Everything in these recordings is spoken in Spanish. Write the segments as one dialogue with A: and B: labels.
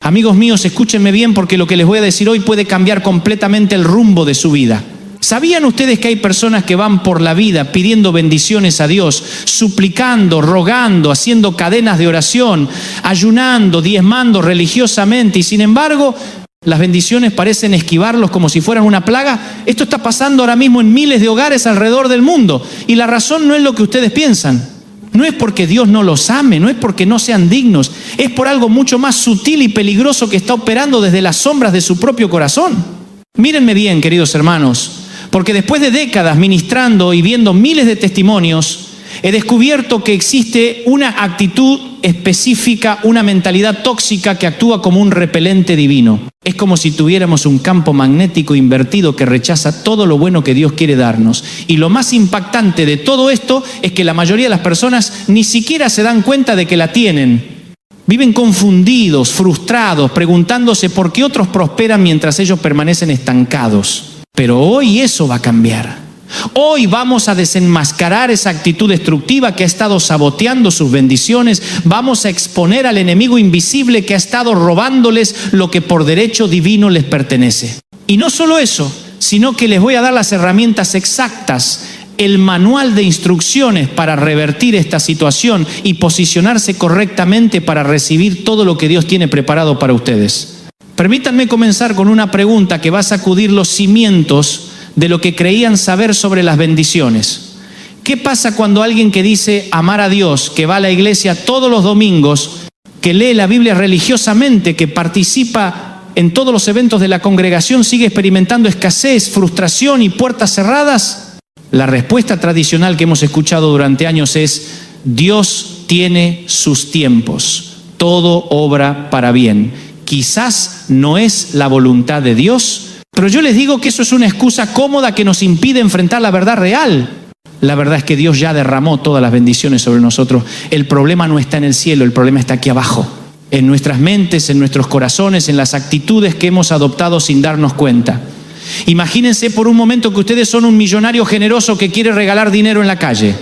A: Amigos míos, escúchenme bien porque lo que les voy a decir hoy puede cambiar completamente el rumbo de su vida. ¿Sabían ustedes que hay personas que van por la vida pidiendo bendiciones a Dios, suplicando, rogando, haciendo cadenas de oración, ayunando, diezmando religiosamente y sin embargo las bendiciones parecen esquivarlos como si fueran una plaga? Esto está pasando ahora mismo en miles de hogares alrededor del mundo y la razón no es lo que ustedes piensan. No es porque Dios no los ame, no es porque no sean dignos, es por algo mucho más sutil y peligroso que está operando desde las sombras de su propio corazón. Mírenme bien, queridos hermanos, porque después de décadas ministrando y viendo miles de testimonios, he descubierto que existe una actitud específica, una mentalidad tóxica que actúa como un repelente divino. Es como si tuviéramos un campo magnético invertido que rechaza todo lo bueno que Dios quiere darnos. Y lo más impactante de todo esto es que la mayoría de las personas ni siquiera se dan cuenta de que la tienen. Viven confundidos, frustrados, preguntándose por qué otros prosperan mientras ellos permanecen estancados. Pero hoy eso va a cambiar. Hoy vamos a desenmascarar esa actitud destructiva que ha estado saboteando sus bendiciones. Vamos a exponer al enemigo invisible que ha estado robándoles lo que por derecho divino les pertenece. Y no solo eso, sino que les voy a dar las herramientas exactas, el manual de instrucciones para revertir esta situación y posicionarse correctamente para recibir todo lo que Dios tiene preparado para ustedes. Permítanme comenzar con una pregunta que va a sacudir los cimientos de lo que creían saber sobre las bendiciones. ¿Qué pasa cuando alguien que dice amar a Dios, que va a la iglesia todos los domingos, que lee la Biblia religiosamente, que participa en todos los eventos de la congregación, sigue experimentando escasez, frustración y puertas cerradas? La respuesta tradicional que hemos escuchado durante años es: Dios tiene sus tiempos, todo obra para bien. Quizás no es la voluntad de Dios, pero yo les digo que eso es una excusa cómoda que nos impide enfrentar la verdad real. La verdad es que Dios ya derramó todas las bendiciones sobre nosotros. El problema no está en el cielo, el problema está aquí abajo. En nuestras mentes, en nuestros corazones, en las actitudes que hemos adoptado sin darnos cuenta. Imagínense por un momento que ustedes son un millonario generoso que quiere regalar dinero en la calle.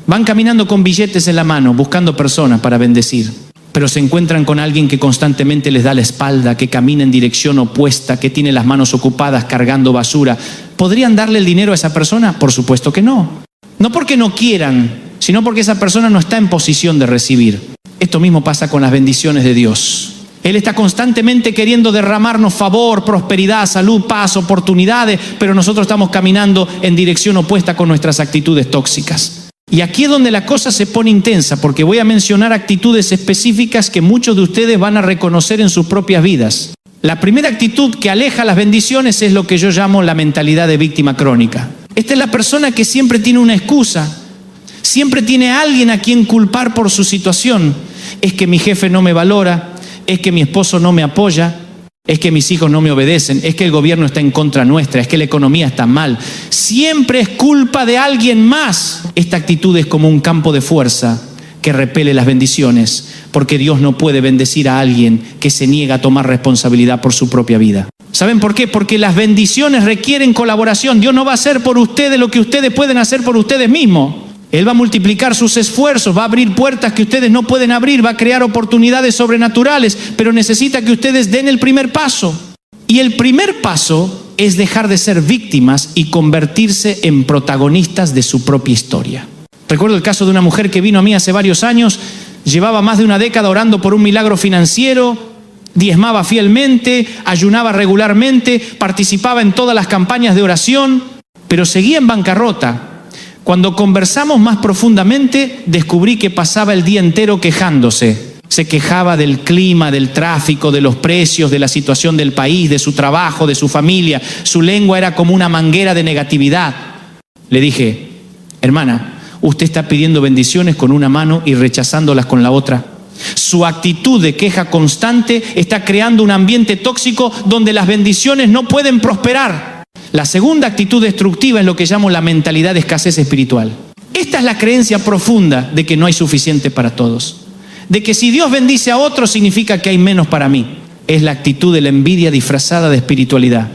A: Van caminando con billetes en la mano, buscando personas para bendecir. Pero se encuentran con alguien que constantemente les da la espalda, que camina en dirección opuesta, que tiene las manos ocupadas cargando basura. ¿Podrían darle el dinero a esa persona? Por supuesto que no. No porque no quieran, sino porque esa persona no está en posición de recibir. Esto mismo pasa con las bendiciones de Dios. Él está constantemente queriendo derramarnos favor, prosperidad, salud, paz, oportunidades, pero nosotros estamos caminando en dirección opuesta con nuestras actitudes tóxicas. Y aquí es donde la cosa se pone intensa, porque voy a mencionar actitudes específicas que muchos de ustedes van a reconocer en sus propias vidas. La primera actitud que aleja las bendiciones es lo que yo llamo la mentalidad de víctima crónica. Esta es la persona que siempre tiene una excusa, siempre tiene a alguien a quien culpar por su situación. Es que mi jefe no me valora, es que mi esposo no me apoya, es que mis hijos no me obedecen, es que el gobierno está en contra nuestra, es que la economía está mal. Siempre es culpa de alguien más. Esta actitud es como un campo de fuerza que repele las bendiciones, porque Dios no puede bendecir a alguien que se niega a tomar responsabilidad por su propia vida. ¿Saben por qué? Porque las bendiciones requieren colaboración. Dios no va a hacer por ustedes lo que ustedes pueden hacer por ustedes mismos. Él va a multiplicar sus esfuerzos, va a abrir puertas que ustedes no pueden abrir, va a crear oportunidades sobrenaturales, pero necesita que ustedes den el primer paso. Y el primer paso es dejar de ser víctimas y convertirse en protagonistas de su propia historia. Recuerdo el caso de una mujer que vino a mí hace varios años, llevaba más de una década orando por un milagro financiero, diezmaba fielmente, ayunaba regularmente, participaba en todas las campañas de oración, pero seguía en bancarrota. Cuando conversamos más profundamente, descubrí que pasaba el día entero quejándose. Se quejaba del clima, del tráfico, de los precios, de la situación del país, de su trabajo, de su familia. Su lengua era como una manguera de negatividad. Le dije: hermana, usted está pidiendo bendiciones con una mano y rechazándolas con la otra. Su actitud de queja constante está creando un ambiente tóxico donde las bendiciones no pueden prosperar. La segunda actitud destructiva es lo que llamo la mentalidad de escasez espiritual. Esta es la creencia profunda de que no hay suficiente para todos. De que si Dios bendice a otros significa que hay menos para mí. Es la actitud de la envidia disfrazada de espiritualidad.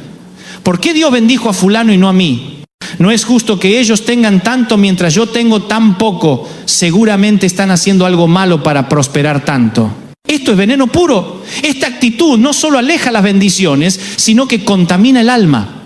A: ¿Por qué Dios bendijo a fulano y no a mí? No es justo que ellos tengan tanto mientras yo tengo tan poco. Seguramente están haciendo algo malo para prosperar tanto. Esto es veneno puro. Esta actitud no solo aleja las bendiciones, sino que contamina el alma.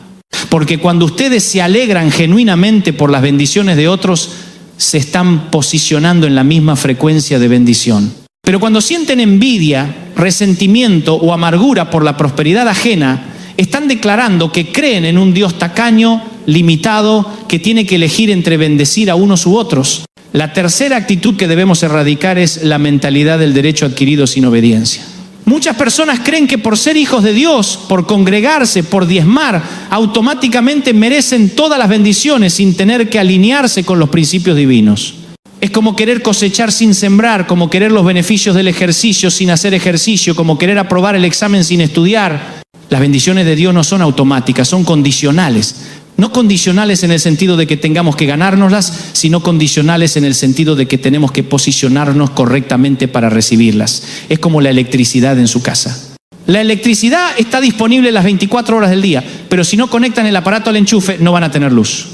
A: Porque cuando ustedes se alegran genuinamente por las bendiciones de otros, se están posicionando en la misma frecuencia de bendición. Pero cuando sienten envidia, resentimiento o amargura por la prosperidad ajena, están declarando que creen en un Dios tacaño, limitado, que tiene que elegir entre bendecir a unos u otros. La tercera actitud que debemos erradicar es la mentalidad del derecho adquirido sin obediencia. Muchas personas creen que por ser hijos de Dios, por congregarse, por diezmar, automáticamente merecen todas las bendiciones sin tener que alinearse con los principios divinos. Es como querer cosechar sin sembrar, como querer los beneficios del ejercicio sin hacer ejercicio, como querer aprobar el examen sin estudiar. Las bendiciones de Dios no son automáticas, son condicionales. No condicionales en el sentido de que tengamos que ganárnoslas, sino condicionales en el sentido de que tenemos que posicionarnos correctamente para recibirlas. Es como la electricidad en su casa. La electricidad está disponible las 24 horas del día, pero si no conectan el aparato al enchufe, no van a tener luz.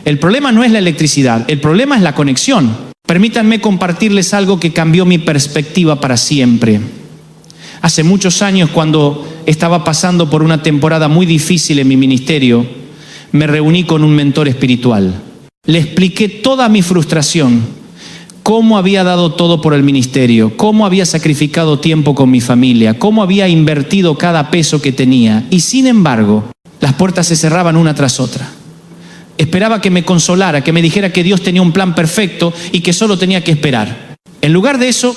A: El problema no es la electricidad, el problema es la conexión. Permítanme compartirles algo que cambió mi perspectiva para siempre. Hace muchos años, cuando estaba pasando por una temporada muy difícil en mi ministerio, me reuní con un mentor espiritual. Le expliqué toda mi frustración, cómo había dado todo por el ministerio, cómo había sacrificado tiempo con mi familia, cómo había invertido cada peso que tenía. Y sin embargo, las puertas se cerraban una tras otra. Esperaba que me consolara, que me dijera que Dios tenía un plan perfecto y que solo tenía que esperar. En lugar de eso,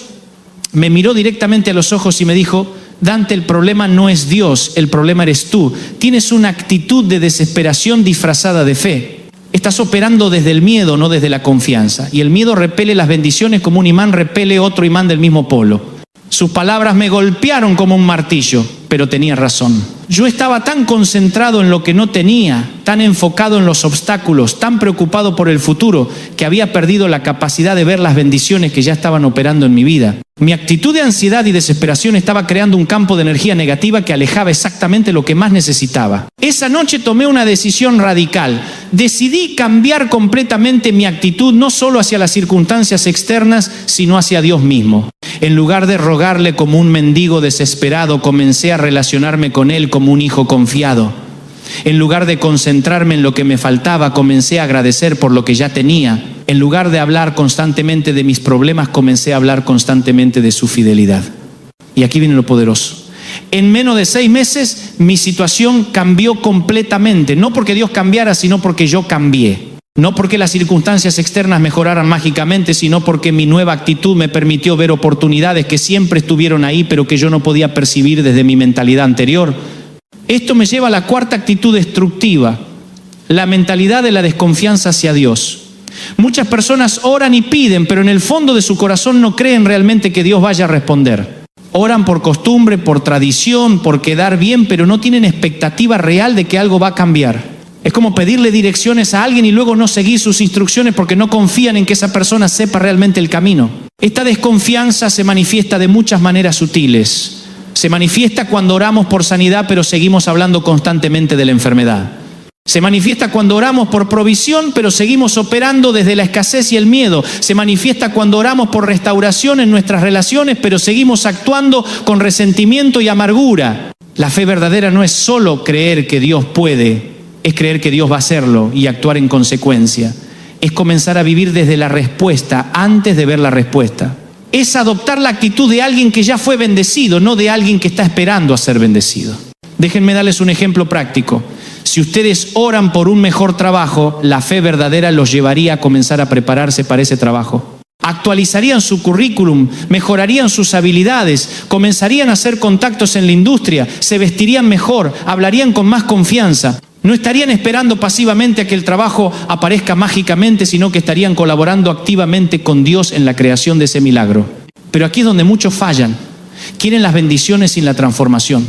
A: me miró directamente a los ojos y me dijo: Dante, el problema no es Dios, el problema eres tú. Tienes una actitud de desesperación disfrazada de fe. Estás operando desde el miedo, no desde la confianza. Y el miedo repele las bendiciones como un imán repele otro imán del mismo polo. Sus palabras me golpearon como un martillo, pero tenía razón. Yo estaba tan concentrado en lo que no tenía, tan enfocado en los obstáculos, tan preocupado por el futuro, que había perdido la capacidad de ver las bendiciones que ya estaban operando en mi vida. Mi actitud de ansiedad y desesperación estaba creando un campo de energía negativa que alejaba exactamente lo que más necesitaba. Esa noche tomé una decisión radical. Decidí cambiar completamente mi actitud, no solo hacia las circunstancias externas, sino hacia Dios mismo. En lugar de rogarle como un mendigo desesperado, comencé a relacionarme con Él como un hijo confiado. En lugar de concentrarme en lo que me faltaba, comencé a agradecer por lo que ya tenía. En lugar de hablar constantemente de mis problemas, comencé a hablar constantemente de su fidelidad. Y aquí viene lo poderoso. En menos de 6 meses, mi situación cambió completamente. No porque Dios cambiara, sino porque yo cambié. No porque las circunstancias externas mejoraran mágicamente, sino porque mi nueva actitud me permitió ver oportunidades que siempre estuvieron ahí, pero que yo no podía percibir desde mi mentalidad anterior. Esto me lleva a la cuarta actitud destructiva, la mentalidad de la desconfianza hacia Dios. Muchas personas oran y piden, pero en el fondo de su corazón no creen realmente que Dios vaya a responder. Oran por costumbre, por tradición, por quedar bien, pero no tienen expectativa real de que algo va a cambiar. Es como pedirle direcciones a alguien y luego no seguir sus instrucciones porque no confían en que esa persona sepa realmente el camino. Esta desconfianza se manifiesta de muchas maneras sutiles. Se manifiesta cuando oramos por sanidad, pero seguimos hablando constantemente de la enfermedad. Se manifiesta cuando oramos por provisión, pero seguimos operando desde la escasez y el miedo. Se manifiesta cuando oramos por restauración en nuestras relaciones, pero seguimos actuando con resentimiento y amargura. La fe verdadera no es solo creer que Dios puede, es creer que Dios va a hacerlo y actuar en consecuencia. Es comenzar a vivir desde la respuesta antes de ver la respuesta. Es adoptar la actitud de alguien que ya fue bendecido, no de alguien que está esperando a ser bendecido. Déjenme darles un ejemplo práctico. Si ustedes oran por un mejor trabajo, la fe verdadera los llevaría a comenzar a prepararse para ese trabajo. Actualizarían su currículum, mejorarían sus habilidades, comenzarían a hacer contactos en la industria, se vestirían mejor, hablarían con más confianza. No estarían esperando pasivamente a que el trabajo aparezca mágicamente, sino que estarían colaborando activamente con Dios en la creación de ese milagro. Pero aquí es donde muchos fallan. Quieren las bendiciones sin la transformación.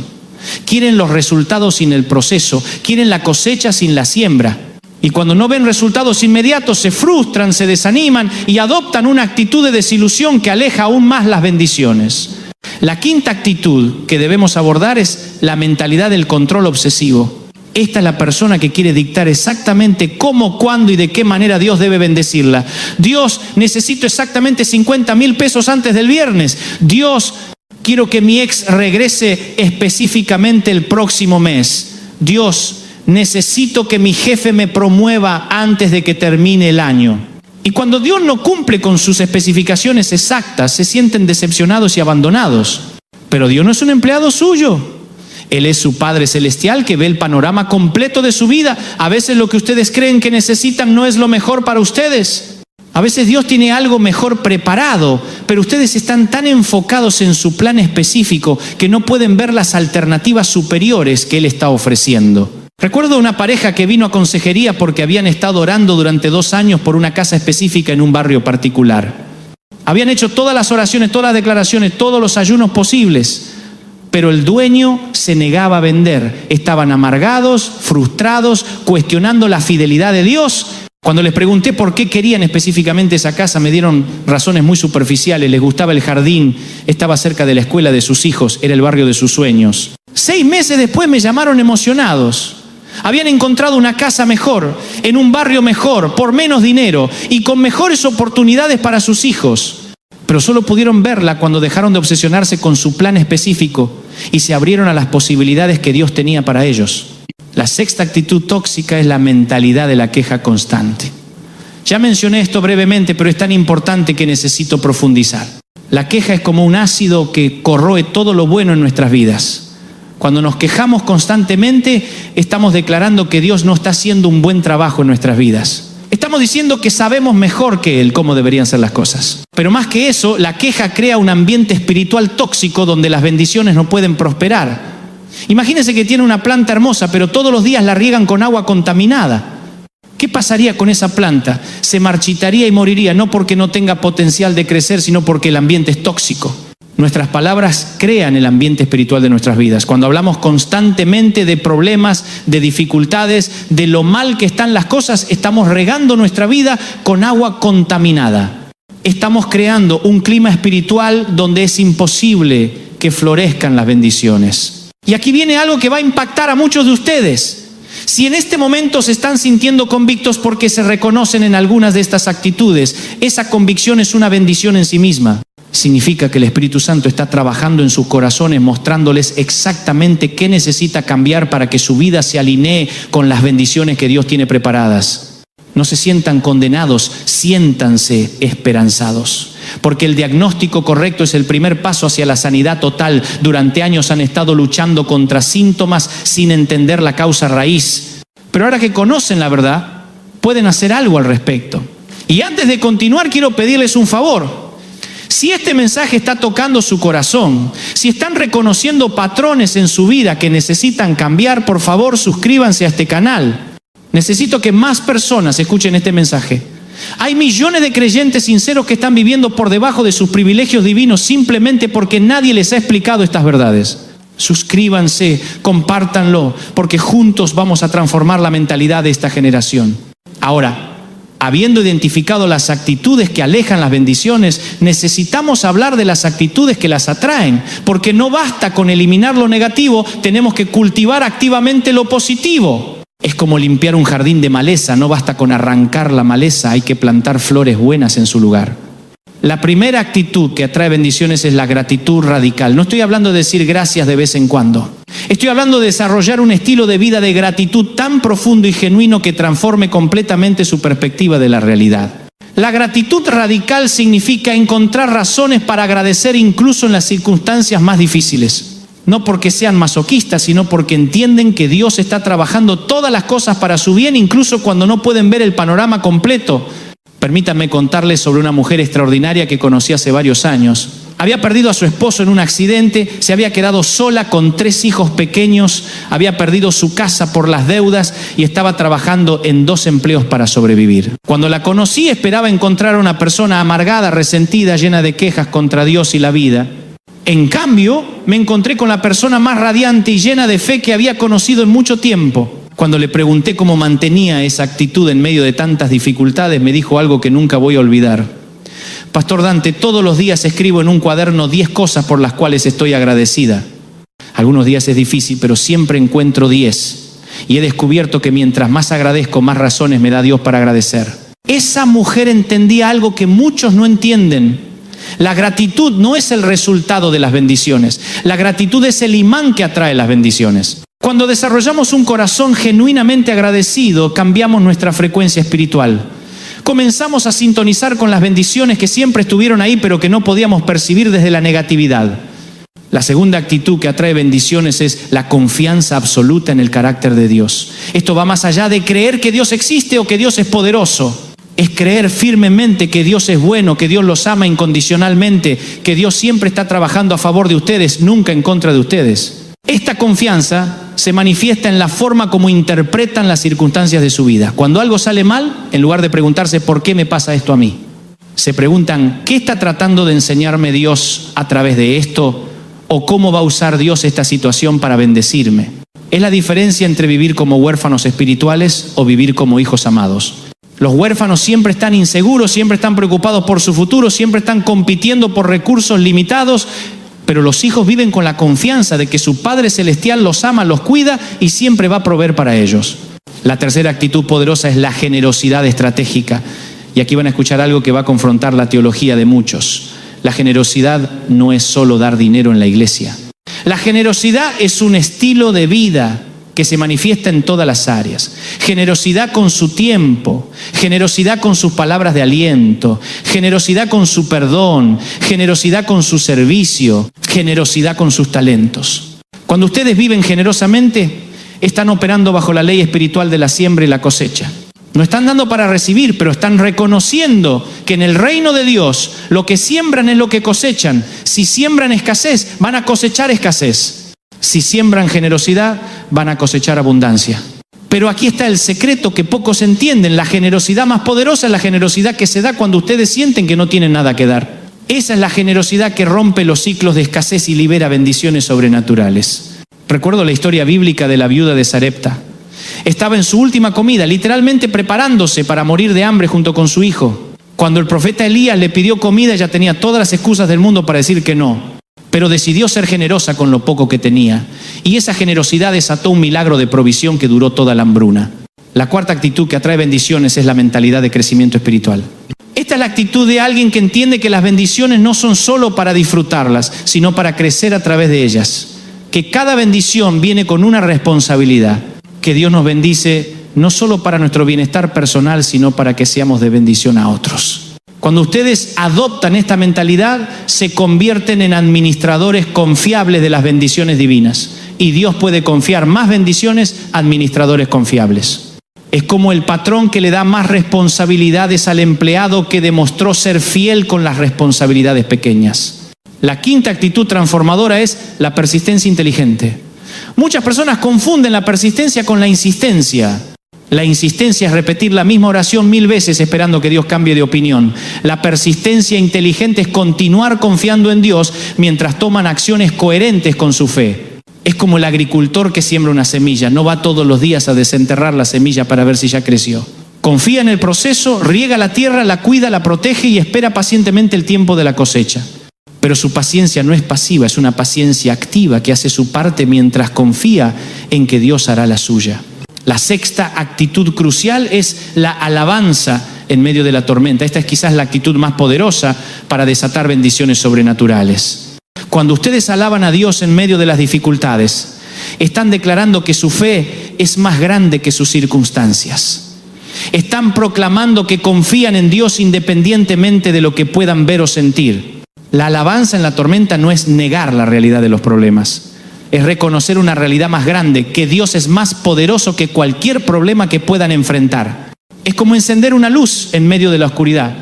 A: Quieren los resultados sin el proceso. Quieren la cosecha sin la siembra. Y cuando no ven resultados inmediatos, se frustran, se desaniman y adoptan una actitud de desilusión que aleja aún más las bendiciones. La quinta actitud que debemos abordar es la mentalidad del control obsesivo. Esta es la persona que quiere dictar exactamente cómo, cuándo y de qué manera Dios debe bendecirla. Dios, necesito exactamente 50,000 pesos antes del viernes. Dios, Quiero que mi ex regrese específicamente el próximo mes. Dios, necesito que mi jefe me promueva antes de que termine el año. Y cuando Dios no cumple con sus especificaciones exactas, se sienten decepcionados y abandonados. Pero Dios no es un empleado suyo. Él es su Padre Celestial que ve el panorama completo de su vida. A veces lo que ustedes creen que necesitan no es lo mejor para ustedes. A veces Dios tiene algo mejor preparado, pero ustedes están tan enfocados en su plan específico que no pueden ver las alternativas superiores que Él está ofreciendo. Recuerdo una pareja que vino a consejería porque habían estado orando durante 2 años por una casa específica en un barrio particular. Habían hecho todas las oraciones, todas las declaraciones, todos los ayunos posibles, pero el dueño se negaba a vender. Estaban amargados, frustrados, cuestionando la fidelidad de Dios. Cuando les pregunté por qué querían específicamente esa casa, me dieron razones muy superficiales. Les gustaba el jardín, estaba cerca de la escuela de sus hijos, era el barrio de sus sueños. 6 meses después me llamaron emocionados. Habían encontrado una casa mejor, en un barrio mejor, por menos dinero y con mejores oportunidades para sus hijos. Pero solo pudieron verla cuando dejaron de obsesionarse con su plan específico y se abrieron a las posibilidades que Dios tenía para ellos. La sexta actitud tóxica es la mentalidad de la queja constante. Ya mencioné esto brevemente, pero es tan importante que necesito profundizar. La queja es como un ácido que corroe todo lo bueno en nuestras vidas. Cuando nos quejamos constantemente, estamos declarando que Dios no está haciendo un buen trabajo en nuestras vidas. Estamos diciendo que sabemos mejor que Él cómo deberían ser las cosas. Pero más que eso, la queja crea un ambiente espiritual tóxico donde las bendiciones no pueden prosperar. Imagínense que tiene una planta hermosa, pero todos los días la riegan con agua contaminada. ¿Qué pasaría con esa planta? Se marchitaría y moriría, no porque no tenga potencial de crecer, sino porque el ambiente es tóxico. Nuestras palabras crean el ambiente espiritual de nuestras vidas. Cuando hablamos constantemente de problemas, de dificultades, de lo mal que están las cosas, estamos regando nuestra vida con agua contaminada. Estamos creando un clima espiritual donde es imposible que florezcan las bendiciones. Y aquí viene algo que va a impactar a muchos de ustedes. Si en este momento se están sintiendo convictos porque se reconocen en algunas de estas actitudes, esa convicción es una bendición en sí misma. Significa que el Espíritu Santo está trabajando en sus corazones, mostrándoles exactamente qué necesita cambiar para que su vida se alinee con las bendiciones que Dios tiene preparadas. No se sientan condenados, siéntanse esperanzados. Porque el diagnóstico correcto es el primer paso hacia la sanidad total. Durante años han estado luchando contra síntomas sin entender la causa raíz. Pero ahora que conocen la verdad, pueden hacer algo al respecto. Y antes de continuar, quiero pedirles un favor. Si este mensaje está tocando su corazón, si están reconociendo patrones en su vida que necesitan cambiar, por favor, suscríbanse a este canal. Necesito que más personas escuchen este mensaje. Hay millones de creyentes sinceros que están viviendo por debajo de sus privilegios divinos simplemente porque nadie les ha explicado estas verdades. Suscríbanse, compártanlo, porque juntos vamos a transformar la mentalidad de esta generación. Ahora, habiendo identificado las actitudes que alejan las bendiciones, necesitamos hablar de las actitudes que las atraen, porque no basta con eliminar lo negativo, tenemos que cultivar activamente lo positivo. Es como limpiar un jardín de maleza, no basta con arrancar la maleza, hay que plantar flores buenas en su lugar. La primera actitud que atrae bendiciones es la gratitud radical. No estoy hablando de decir gracias de vez en cuando. Estoy hablando de desarrollar un estilo de vida de gratitud tan profundo y genuino que transforme completamente su perspectiva de la realidad. La gratitud radical significa encontrar razones para agradecer incluso en las circunstancias más difíciles. No porque sean masoquistas, sino porque entienden que Dios está trabajando todas las cosas para su bien, incluso cuando no pueden ver el panorama completo. Permítanme contarles sobre una mujer extraordinaria que conocí hace varios años. Había perdido a su esposo en un accidente, se había quedado sola con 3 hijos pequeños, había perdido su casa por las deudas y estaba trabajando en 2 empleos para sobrevivir. Cuando la conocí, esperaba encontrar a una persona amargada, resentida, llena de quejas contra Dios y la vida. En cambio, me encontré con la persona más radiante y llena de fe que había conocido en mucho tiempo. Cuando le pregunté cómo mantenía esa actitud en medio de tantas dificultades, me dijo algo que nunca voy a olvidar. Pastor Dante, todos los días escribo en un cuaderno 10 cosas por las cuales estoy agradecida. Algunos días es difícil, pero siempre encuentro 10. Y he descubierto que mientras más agradezco, más razones me da Dios para agradecer. Esa mujer entendía algo que muchos no entienden. La gratitud no es el resultado de las bendiciones. La gratitud es el imán que atrae las bendiciones. Cuando desarrollamos un corazón genuinamente agradecido, cambiamos nuestra frecuencia espiritual. Comenzamos a sintonizar con las bendiciones que siempre estuvieron ahí, pero que no podíamos percibir desde la negatividad. La segunda actitud que atrae bendiciones es la confianza absoluta en el carácter de Dios. Esto va más allá de creer que Dios existe o que Dios es poderoso. Es creer firmemente que Dios es bueno, que Dios los ama incondicionalmente, que Dios siempre está trabajando a favor de ustedes, nunca en contra de ustedes. Esta confianza se manifiesta en la forma como interpretan las circunstancias de su vida. Cuando algo sale mal, en lugar de preguntarse ¿por qué me pasa esto a mí?, se preguntan ¿qué está tratando de enseñarme Dios a través de esto? ¿O cómo va a usar Dios esta situación para bendecirme? Es la diferencia entre vivir como huérfanos espirituales o vivir como hijos amados. Los huérfanos siempre están inseguros, siempre están preocupados por su futuro, siempre están compitiendo por recursos limitados, pero los hijos viven con la confianza de que su Padre Celestial los ama, los cuida y siempre va a proveer para ellos. La tercera actitud poderosa es la generosidad estratégica. Y aquí van a escuchar algo que va a confrontar la teología de muchos. La generosidad no es solo dar dinero en la iglesia. La generosidad es un estilo de vida que se manifiesta en todas las áreas. Generosidad con su tiempo, generosidad con sus palabras de aliento, generosidad con su perdón, generosidad con su servicio, generosidad con sus talentos. Cuando ustedes viven generosamente, están operando bajo la ley espiritual de la siembra y la cosecha. No están dando para recibir, pero están reconociendo que en el reino de Dios lo que siembran es lo que cosechan. Si siembran escasez, van a cosechar escasez. Si siembran generosidad, van a cosechar abundancia. Pero aquí está el secreto que pocos entienden. La generosidad más poderosa es la generosidad que se da cuando ustedes sienten que no tienen nada que dar. Esa es la generosidad que rompe los ciclos de escasez y libera bendiciones sobrenaturales. Recuerdo la historia bíblica de la viuda de Sarepta. Estaba en su última comida, literalmente preparándose para morir de hambre junto con su hijo. Cuando el profeta Elías le pidió comida, ella tenía todas las excusas del mundo para decir que no. Pero decidió ser generosa con lo poco que tenía. Y esa generosidad desató un milagro de provisión que duró toda la hambruna. La cuarta actitud que atrae bendiciones es la mentalidad de crecimiento espiritual. Esta es la actitud de alguien que entiende que las bendiciones no son solo para disfrutarlas, sino para crecer a través de ellas. Que cada bendición viene con una responsabilidad. Que Dios nos bendice no solo para nuestro bienestar personal, sino para que seamos de bendición a otros. Cuando ustedes adoptan esta mentalidad, se convierten en administradores confiables de las bendiciones divinas. Y Dios puede confiar más bendiciones a administradores confiables. Es como el patrón que le da más responsabilidades al empleado que demostró ser fiel con las responsabilidades pequeñas. La quinta actitud transformadora es la persistencia inteligente. Muchas personas confunden la persistencia con la insistencia. La insistencia es repetir la misma oración 1000 veces esperando que Dios cambie de opinión. La persistencia inteligente es continuar confiando en Dios mientras toman acciones coherentes con su fe. Es como el agricultor que siembra una semilla. No va todos los días a desenterrar la semilla para ver si ya creció. Confía en el proceso, riega la tierra, la cuida, la protege y espera pacientemente el tiempo de la cosecha. Pero su paciencia no es pasiva, es una paciencia activa que hace su parte mientras confía en que Dios hará la suya. La sexta actitud crucial es la alabanza en medio de la tormenta. Esta es quizás la actitud más poderosa para desatar bendiciones sobrenaturales. Cuando ustedes alaban a Dios en medio de las dificultades, están declarando que su fe es más grande que sus circunstancias. Están proclamando que confían en Dios independientemente de lo que puedan ver o sentir. La alabanza en la tormenta no es negar la realidad de los problemas. Es reconocer una realidad más grande, que Dios es más poderoso que cualquier problema que puedan enfrentar. Es como encender una luz en medio de la oscuridad.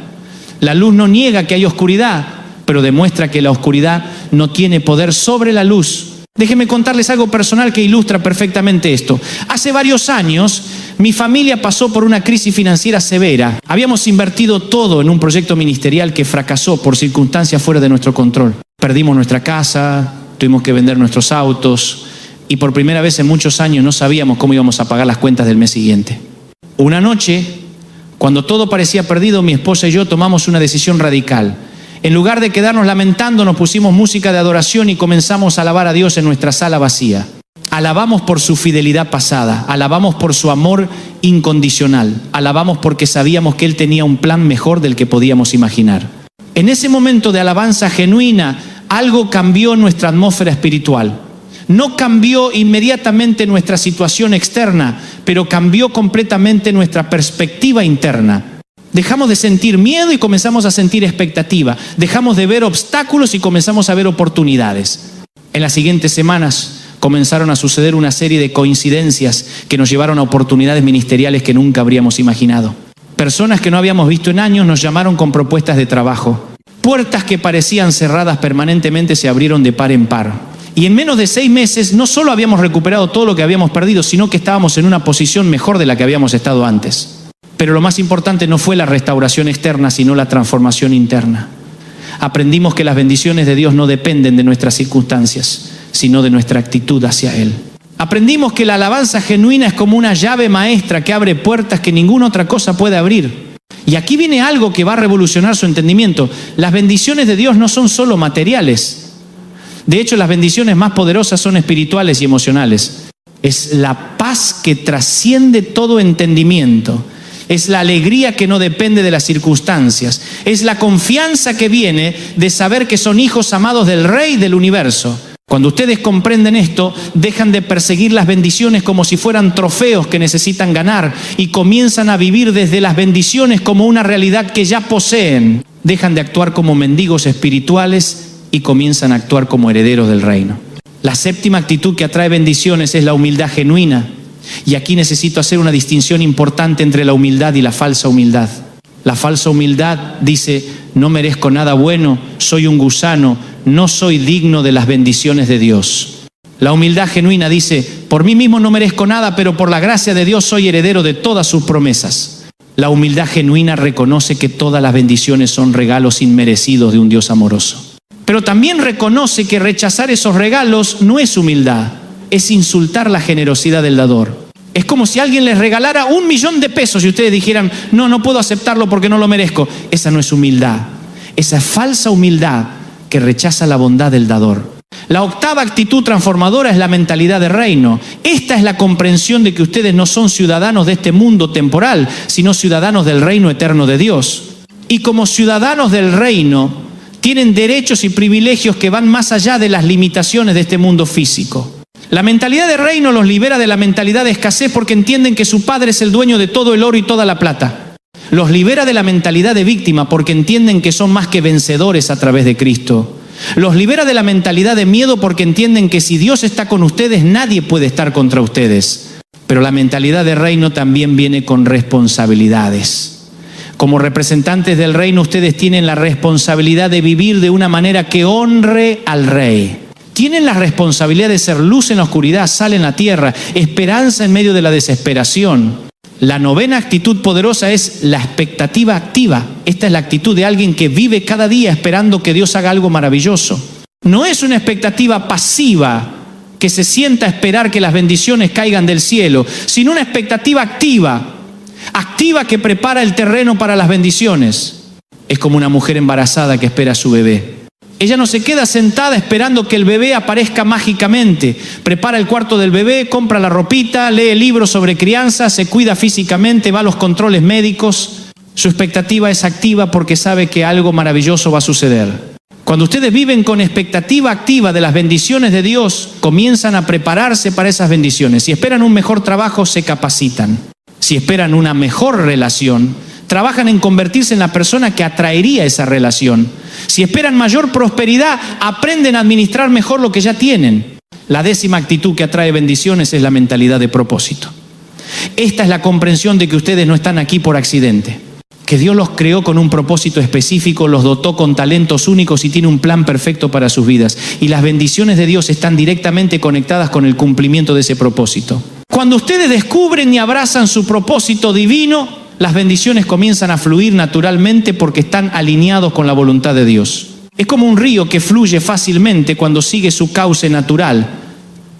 A: La luz no niega que hay oscuridad, pero demuestra que la oscuridad no tiene poder sobre la luz. Déjenme contarles algo personal que ilustra perfectamente esto. Hace varios años, mi familia pasó por una crisis financiera severa. Habíamos invertido todo en un proyecto ministerial que fracasó por circunstancias fuera de nuestro control. Perdimos nuestra casa, tuvimos que vender nuestros autos y por primera vez en muchos años no sabíamos cómo íbamos a pagar las cuentas del mes siguiente. Una noche, cuando todo parecía perdido, mi esposa y yo tomamos una decisión radical. En lugar de quedarnos lamentando, nos pusimos música de adoración y comenzamos a alabar a Dios en nuestra sala vacía. Alabamos por su fidelidad pasada, alabamos por su amor incondicional, alabamos porque sabíamos que Él tenía un plan mejor del que podíamos imaginar. En ese momento de alabanza genuina, algo cambió en nuestra atmósfera espiritual. No cambió inmediatamente nuestra situación externa, pero cambió completamente nuestra perspectiva interna. Dejamos de sentir miedo y comenzamos a sentir expectativa. Dejamos de ver obstáculos y comenzamos a ver oportunidades. En las siguientes semanas comenzaron a suceder una serie de coincidencias que nos llevaron a oportunidades ministeriales que nunca habríamos imaginado. Personas que no habíamos visto en años nos llamaron con propuestas de trabajo. Puertas que parecían cerradas permanentemente se abrieron de par en par. Y en menos de 6 meses no solo habíamos recuperado todo lo que habíamos perdido, sino que estábamos en una posición mejor de la que habíamos estado antes. Pero lo más importante no fue la restauración externa, sino la transformación interna. Aprendimos que las bendiciones de Dios no dependen de nuestras circunstancias, sino de nuestra actitud hacia Él. Aprendimos que la alabanza genuina es como una llave maestra que abre puertas que ninguna otra cosa puede abrir. Y aquí viene algo que va a revolucionar su entendimiento. Las bendiciones de Dios no son solo materiales. De hecho, las bendiciones más poderosas son espirituales y emocionales. Es la paz que trasciende todo entendimiento. Es la alegría que no depende de las circunstancias. Es la confianza que viene de saber que son hijos amados del Rey del universo. Cuando ustedes comprenden esto, dejan de perseguir las bendiciones como si fueran trofeos que necesitan ganar y comienzan a vivir desde las bendiciones como una realidad que ya poseen. Dejan de actuar como mendigos espirituales y comienzan a actuar como herederos del reino. La séptima actitud que atrae bendiciones es la humildad genuina. Y aquí necesito hacer una distinción importante entre la humildad y la falsa humildad. La falsa humildad dice, no merezco nada bueno, soy un gusano, no soy digno de las bendiciones de Dios. La humildad genuina dice, por mí mismo no merezco nada, pero por la gracia de Dios soy heredero de todas sus promesas. La humildad genuina reconoce que todas las bendiciones son regalos inmerecidos de un Dios amoroso. Pero también reconoce que rechazar esos regalos no es humildad, es insultar la generosidad del dador. Es como si alguien les regalara $1.000.000 y ustedes dijeran, no puedo aceptarlo porque no lo merezco. Esa no es humildad. Esa es falsa humildad que rechaza la bondad del dador. La octava actitud transformadora es la mentalidad de reino. Esta es la comprensión de que ustedes no son ciudadanos de este mundo temporal, sino ciudadanos del reino eterno de Dios. Y como ciudadanos del reino, tienen derechos y privilegios que van más allá de las limitaciones de este mundo físico. La mentalidad de reino los libera de la mentalidad de escasez porque entienden que su Padre es el dueño de todo el oro y toda la plata. Los libera de la mentalidad de víctima porque entienden que son más que vencedores a través de Cristo. Los libera de la mentalidad de miedo porque entienden que si Dios está con ustedes, nadie puede estar contra ustedes. Pero la mentalidad de reino también viene con responsabilidades. Como representantes del reino, ustedes tienen la responsabilidad de vivir de una manera que honre al Rey. Tienen la responsabilidad de ser luz en la oscuridad, sal en la tierra, esperanza en medio de la desesperación. La novena actitud poderosa es la expectativa activa. Esta es la actitud de alguien que vive cada día esperando que Dios haga algo maravilloso. No es una expectativa pasiva que se sienta a esperar que las bendiciones caigan del cielo, sino una expectativa activa. Activa que prepara el terreno para las bendiciones. Es como una mujer embarazada que espera a su bebé. Ella no se queda sentada esperando que el bebé aparezca mágicamente. Prepara el cuarto del bebé, compra la ropita, lee libros sobre crianza, se cuida físicamente, va a los controles médicos. Su expectativa es activa porque sabe que algo maravilloso va a suceder. Cuando ustedes viven con expectativa activa de las bendiciones de Dios, comienzan a prepararse para esas bendiciones. Si esperan un mejor trabajo, se capacitan. Si esperan una mejor relación, trabajan en convertirse en la persona que atraería esa relación. Si esperan mayor prosperidad, aprenden a administrar mejor lo que ya tienen. La décima actitud que atrae bendiciones es la mentalidad de propósito. Esta es la comprensión de que ustedes no están aquí por accidente, que Dios los creó con un propósito específico, los dotó con talentos únicos y tiene un plan perfecto para sus vidas. Y las bendiciones de Dios están directamente conectadas con el cumplimiento de ese propósito. Cuando ustedes descubren y abrazan su propósito divino, las bendiciones comienzan a fluir naturalmente porque están alineados con la voluntad de Dios. Es como un río que fluye fácilmente cuando sigue su cauce natural,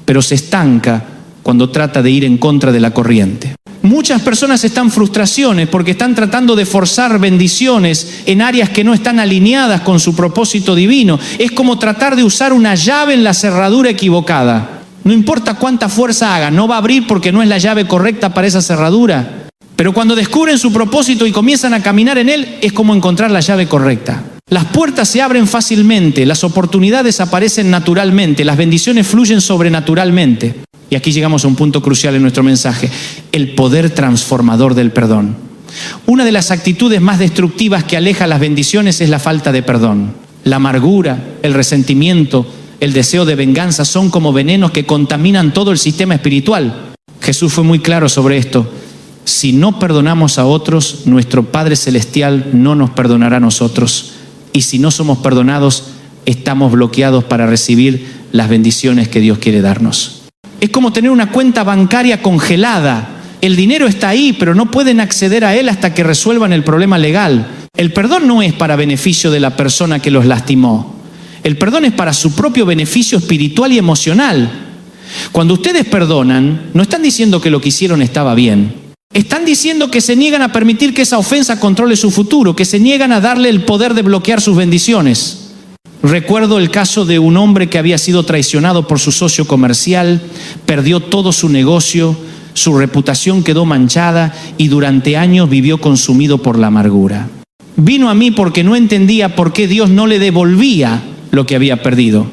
A: pero se estanca cuando trata de ir en contra de la corriente. Muchas personas están en frustraciones porque están tratando de forzar bendiciones en áreas que no están alineadas con su propósito divino. Es como tratar de usar una llave en la cerradura equivocada. No importa cuánta fuerza haga, no va a abrir porque no es la llave correcta para esa cerradura. Pero cuando descubren su propósito y comienzan a caminar en él, es como encontrar la llave correcta. Las puertas se abren fácilmente, las oportunidades aparecen naturalmente, las bendiciones fluyen sobrenaturalmente. Y aquí llegamos a un punto crucial en nuestro mensaje: el poder transformador del perdón. Una de las actitudes más destructivas que aleja las bendiciones es la falta de perdón. La amargura, el resentimiento, el deseo de venganza son como venenos que contaminan todo el sistema espiritual. Jesús fue muy claro sobre esto. Si no perdonamos a otros, nuestro Padre Celestial no nos perdonará a nosotros. Y si no somos perdonados, estamos bloqueados para recibir las bendiciones que Dios quiere darnos. Es como tener una cuenta bancaria congelada. El dinero está ahí, pero no pueden acceder a él hasta que resuelvan el problema legal. El perdón no es para beneficio de la persona que los lastimó. El perdón es para su propio beneficio espiritual y emocional. Cuando ustedes perdonan, no están diciendo que lo que hicieron estaba bien. Están diciendo que se niegan a permitir que esa ofensa controle su futuro, que se niegan a darle el poder de bloquear sus bendiciones. Recuerdo el caso de un hombre que había sido traicionado por su socio comercial, perdió todo su negocio, su reputación quedó manchada y durante años vivió consumido por la amargura. Vino a mí porque no entendía por qué Dios no le devolvía lo que había perdido.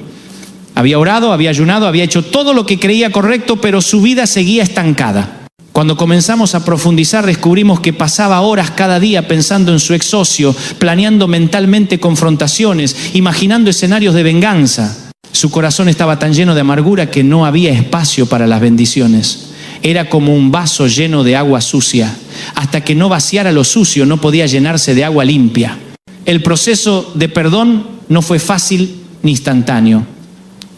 A: Había orado, había ayunado, había hecho todo lo que creía correcto, pero su vida seguía estancada. Cuando comenzamos a profundizar, descubrimos que pasaba horas cada día pensando en su ex socio, planeando mentalmente confrontaciones, imaginando escenarios de venganza. Su corazón estaba tan lleno de amargura que no había espacio para las bendiciones. Era como un vaso lleno de agua sucia. Hasta que no vaciara lo sucio, no podía llenarse de agua limpia. El proceso de perdón no fue fácil ni instantáneo.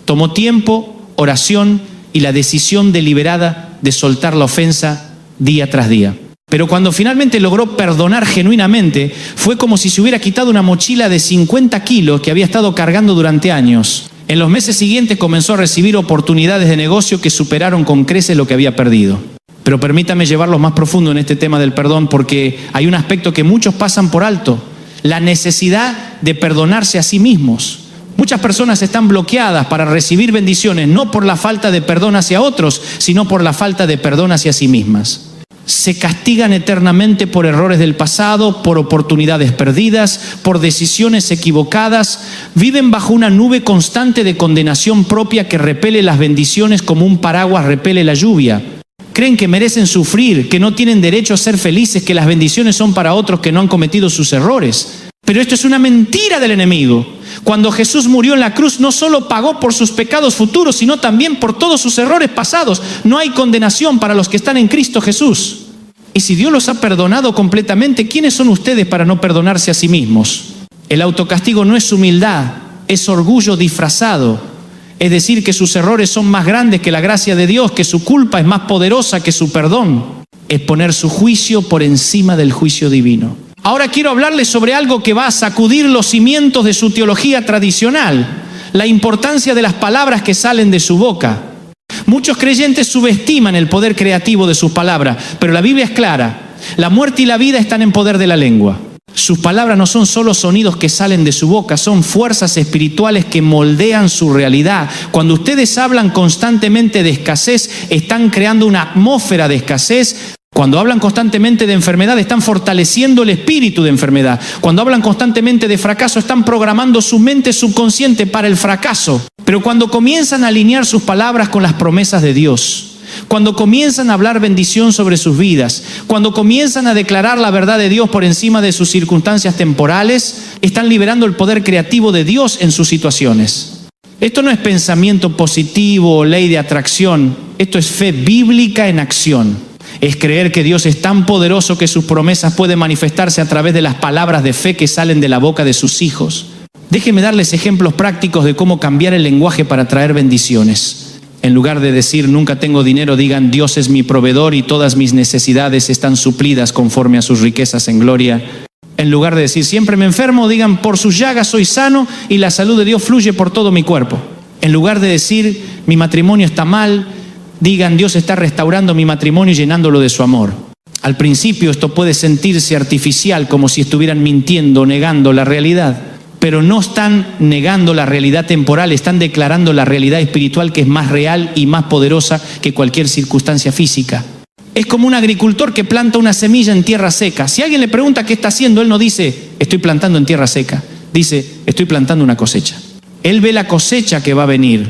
A: Tomó tiempo, oración y la decisión deliberada de soltar la ofensa día tras día. Pero cuando finalmente logró perdonar genuinamente, fue como si se hubiera quitado una mochila de 50 kilos que había estado cargando durante años. En los meses siguientes comenzó a recibir oportunidades de negocio que superaron con creces lo que había perdido. Pero permítame llevarlos más profundo en este tema del perdón, porque hay un aspecto que muchos pasan por alto: la necesidad de perdonarse a sí mismos. Muchas personas están bloqueadas para recibir bendiciones, no por la falta de perdón hacia otros, sino por la falta de perdón hacia sí mismas. Se castigan eternamente por errores del pasado, por oportunidades perdidas, por decisiones equivocadas. Viven bajo una nube constante de condenación propia que repele las bendiciones como un paraguas repele la lluvia. Creen que merecen sufrir, que no tienen derecho a ser felices, que las bendiciones son para otros que no han cometido sus errores. Pero esto es una mentira del enemigo. Cuando Jesús murió en la cruz, no solo pagó por sus pecados futuros, sino también por todos sus errores pasados. No hay condenación para los que están en Cristo Jesús. Y si Dios los ha perdonado completamente, ¿quiénes son ustedes para no perdonarse a sí mismos? El autocastigo no es humildad, es orgullo disfrazado. Es decir, que sus errores son más grandes que la gracia de Dios, que su culpa es más poderosa que su perdón. Es poner su juicio por encima del juicio divino. Ahora quiero hablarles sobre algo que va a sacudir los cimientos de su teología tradicional: la importancia de las palabras que salen de su boca. Muchos creyentes subestiman el poder creativo de sus palabras, pero la Biblia es clara: la muerte y la vida están en poder de la lengua. Sus palabras no son solo sonidos que salen de su boca, son fuerzas espirituales que moldean su realidad. Cuando ustedes hablan constantemente de escasez, están creando una atmósfera de escasez. Cuando hablan constantemente de enfermedad, están fortaleciendo el espíritu de enfermedad. Cuando hablan constantemente de fracaso, están programando su mente subconsciente para el fracaso. Pero cuando comienzan a alinear sus palabras con las promesas de Dios, cuando comienzan a hablar bendición sobre sus vidas, cuando comienzan a declarar la verdad de Dios por encima de sus circunstancias temporales, están liberando el poder creativo de Dios en sus situaciones. Esto no es pensamiento positivo o ley de atracción. Esto es fe bíblica en acción. Es creer que Dios es tan poderoso que sus promesas pueden manifestarse a través de las palabras de fe que salen de la boca de sus hijos. Déjenme darles ejemplos prácticos de cómo cambiar el lenguaje para traer bendiciones. En lugar de decir nunca tengo dinero, digan Dios es mi proveedor y todas mis necesidades están suplidas conforme a sus riquezas en gloria. En lugar de decir siempre me enfermo, digan por sus llagas soy sano y la salud de Dios fluye por todo mi cuerpo. En lugar de decir mi matrimonio está mal, digan Dios está restaurando mi matrimonio y llenándolo de su amor. Al principio esto puede sentirse artificial, como si estuvieran mintiendo, negando la realidad. Pero no están negando la realidad temporal, están declarando la realidad espiritual que es más real y más poderosa que cualquier circunstancia física. Es como un agricultor que planta una semilla en tierra seca. Si alguien le pregunta qué está haciendo, él no dice estoy plantando en tierra seca. dice, estoy plantando una cosecha. Él ve la cosecha que va a venir,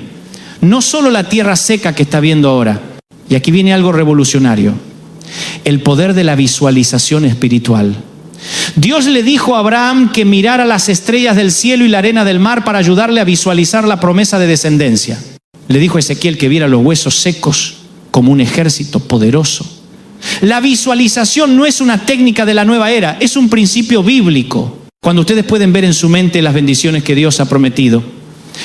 A: no solo la tierra seca que está viendo ahora. Y aquí viene algo revolucionario, el poder de la visualización espiritual. Dios le dijo a Abraham que mirara las estrellas del cielo y la arena del mar para ayudarle a visualizar la promesa de descendencia. Le dijo a Ezequiel que viera los huesos secos como un ejército poderoso. La visualización no es una técnica de la nueva era, es un principio bíblico. Cuando ustedes pueden ver en su mente las bendiciones que Dios ha prometido,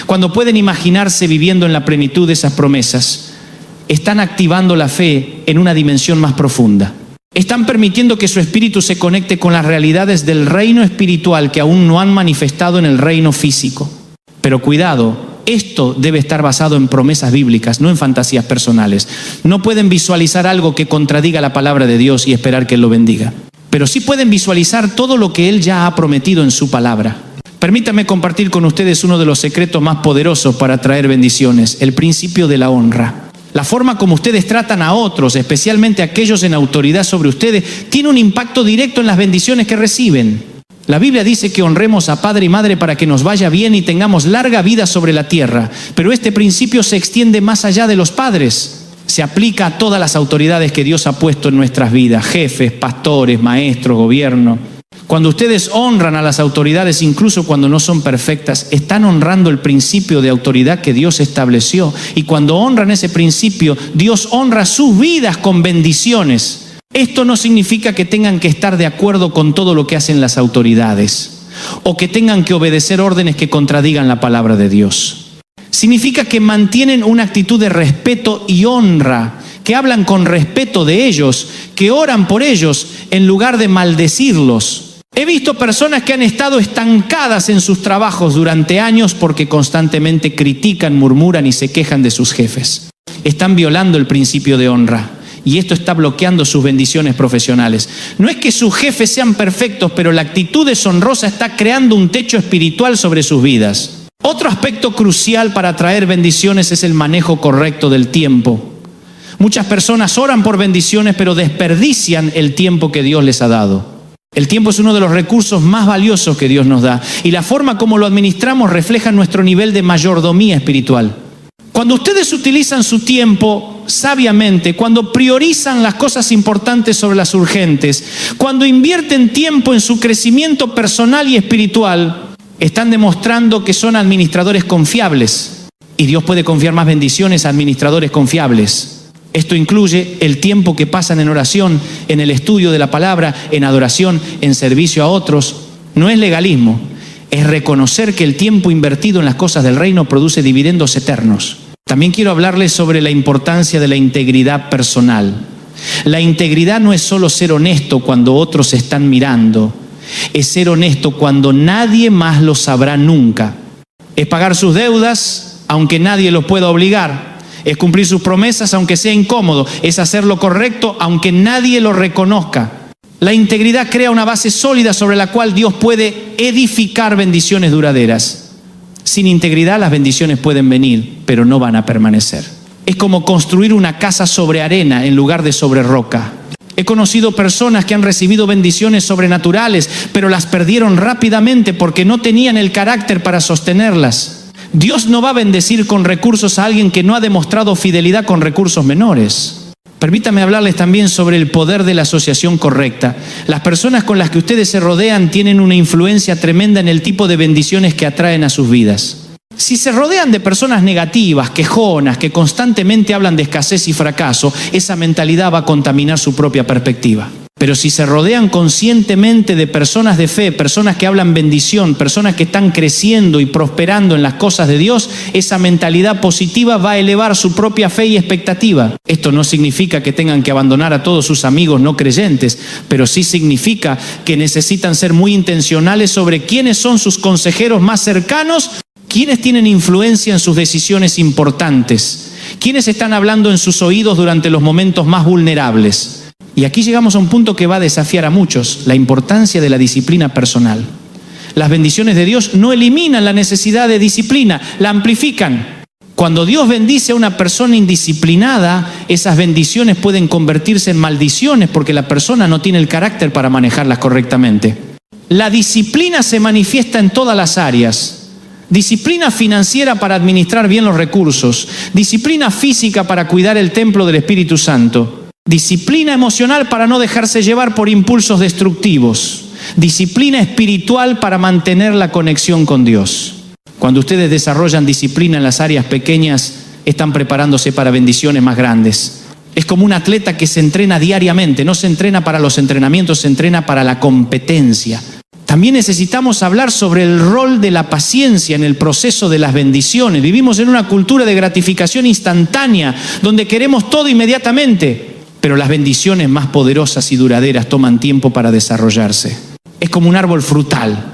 A: cuando pueden imaginarse viviendo en la plenitud de esas promesas, están activando la fe en una dimensión más profunda. Están permitiendo que su espíritu se conecte con las realidades del reino espiritual que aún no han manifestado en el reino físico. Pero cuidado, esto debe estar basado en promesas bíblicas, no en fantasías personales. No pueden visualizar algo que contradiga la palabra de Dios y esperar que Él lo bendiga. Pero sí pueden visualizar todo lo que Él ya ha prometido en su palabra. Permítanme compartir con ustedes uno de los secretos más poderosos para traer bendiciones, el principio de la honra. La forma como ustedes tratan a otros, especialmente a aquellos en autoridad sobre ustedes, tiene un impacto directo en las bendiciones que reciben. La Biblia dice que honremos a padre y madre para que nos vaya bien y tengamos larga vida sobre la tierra. Pero este principio se extiende más allá de los padres. Se aplica a todas las autoridades que Dios ha puesto en nuestras vidas, jefes, pastores, maestros, gobierno. Cuando ustedes honran a las autoridades, incluso cuando no son perfectas, están honrando el principio de autoridad que Dios estableció. Y cuando honran ese principio, Dios honra sus vidas con bendiciones. Esto no significa que tengan que estar de acuerdo con todo lo que hacen las autoridades o que tengan que obedecer órdenes que contradigan la palabra de Dios. Significa que mantienen una actitud de respeto y honra, que hablan con respeto de ellos, que oran por ellos en lugar de maldecirlos. He visto personas que han estado estancadas en sus trabajos durante años porque constantemente critican, murmuran y se quejan de sus jefes. Están violando el principio de honra y esto está bloqueando sus bendiciones profesionales. No es que sus jefes sean perfectos, pero la actitud deshonrosa está creando un techo espiritual sobre sus vidas. Otro aspecto crucial para traer bendiciones es el manejo correcto del tiempo. Muchas personas oran por bendiciones, pero desperdician el tiempo que Dios les ha dado. El tiempo es uno de los recursos más valiosos que Dios nos da y la forma como lo administramos refleja nuestro nivel de mayordomía espiritual. Cuando ustedes utilizan su tiempo sabiamente, cuando priorizan las cosas importantes sobre las urgentes, cuando invierten tiempo en su crecimiento personal y espiritual, están demostrando que son administradores confiables y Dios puede confiar más bendiciones a administradores confiables. Esto incluye el tiempo que pasan en oración, en el estudio de la palabra, en adoración, en servicio a otros. No es legalismo, es reconocer que el tiempo invertido en las cosas del reino produce dividendos eternos. También quiero hablarles sobre la importancia de la integridad personal. La integridad no es solo ser honesto cuando otros están mirando, es ser honesto cuando nadie más lo sabrá nunca. Es pagar sus deudas aunque nadie los pueda obligar. Es cumplir sus promesas aunque sea incómodo. Es hacer lo correcto aunque nadie lo reconozca. La integridad crea una base sólida sobre la cual Dios puede edificar bendiciones duraderas. Sin integridad las bendiciones pueden venir, pero no van a permanecer. Es como construir una casa sobre arena en lugar de sobre roca. He conocido personas que han recibido bendiciones sobrenaturales, pero las perdieron rápidamente porque no tenían el carácter para sostenerlas. Dios no va a bendecir con recursos a alguien que no ha demostrado fidelidad con recursos menores. Permítame hablarles también sobre el poder de la asociación correcta. Las personas con las que ustedes se rodean tienen una influencia tremenda en el tipo de bendiciones que atraen a sus vidas. Si se rodean de personas negativas, quejonas, que constantemente hablan de escasez y fracaso, esa mentalidad va a contaminar su propia perspectiva. Pero si se rodean conscientemente de personas de fe, personas que hablan bendición, personas que están creciendo y prosperando en las cosas de Dios, esa mentalidad positiva va a elevar su propia fe y expectativa. Esto no significa que tengan que abandonar a todos sus amigos no creyentes, pero sí significa que necesitan ser muy intencionales sobre quiénes son sus consejeros más cercanos, quiénes tienen influencia en sus decisiones importantes, quiénes están hablando en sus oídos durante los momentos más vulnerables. Y aquí llegamos a un punto que va a desafiar a muchos, la importancia de la disciplina personal. Las bendiciones de Dios no eliminan la necesidad de disciplina, la amplifican. Cuando Dios bendice a una persona indisciplinada, esas bendiciones pueden convertirse en maldiciones porque la persona no tiene el carácter para manejarlas correctamente. La disciplina se manifiesta en todas las áreas. Disciplina financiera para administrar bien los recursos. Disciplina física para cuidar el templo del Espíritu Santo. Disciplina emocional para no dejarse llevar por impulsos destructivos. Disciplina espiritual para mantener la conexión con Dios. Cuando ustedes desarrollan disciplina en las áreas pequeñas, están preparándose para bendiciones más grandes. Es como un atleta que se entrena diariamente, no se entrena para los entrenamientos, se entrena para la competencia. También necesitamos hablar sobre el rol de la paciencia en el proceso de las bendiciones. Vivimos en una cultura de gratificación instantánea, donde queremos todo inmediatamente, pero las bendiciones más poderosas y duraderas toman tiempo para desarrollarse. Es como un árbol frutal.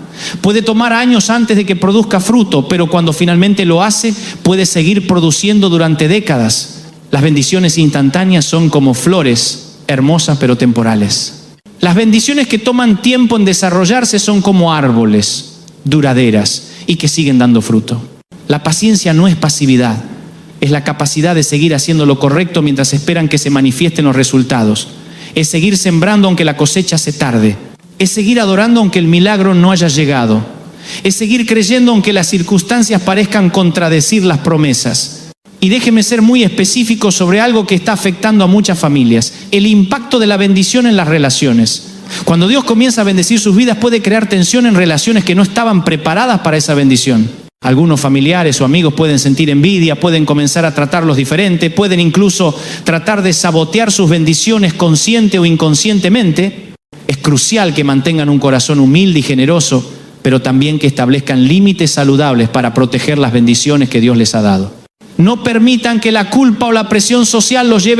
A: Puede tomar años antes de que produzca fruto, pero cuando finalmente lo hace, puede seguir produciendo durante décadas. Las bendiciones instantáneas son como flores, hermosas pero temporales. Las bendiciones que toman tiempo en desarrollarse son como árboles, duraderas y que siguen dando fruto. La paciencia no es pasividad, es la capacidad de seguir haciendo lo correcto mientras esperan que se manifiesten los resultados. Es seguir sembrando aunque la cosecha se tarde. Es seguir adorando aunque el milagro no haya llegado. Es seguir creyendo aunque las circunstancias parezcan contradecir las promesas. Y déjeme ser muy específico sobre algo que está afectando a muchas familias: el impacto de la bendición en las relaciones. Cuando Dios comienza a bendecir sus vidas, puede crear tensión en relaciones que no estaban preparadas para esa bendición. Algunos familiares o amigos pueden sentir envidia, pueden comenzar a tratarlos diferente, pueden incluso tratar de sabotear sus bendiciones consciente o inconscientemente. Es crucial que mantengan un corazón humilde y generoso, pero también que establezcan límites saludables para proteger las bendiciones que Dios les ha dado. No permitan que la culpa o la presión social los lleve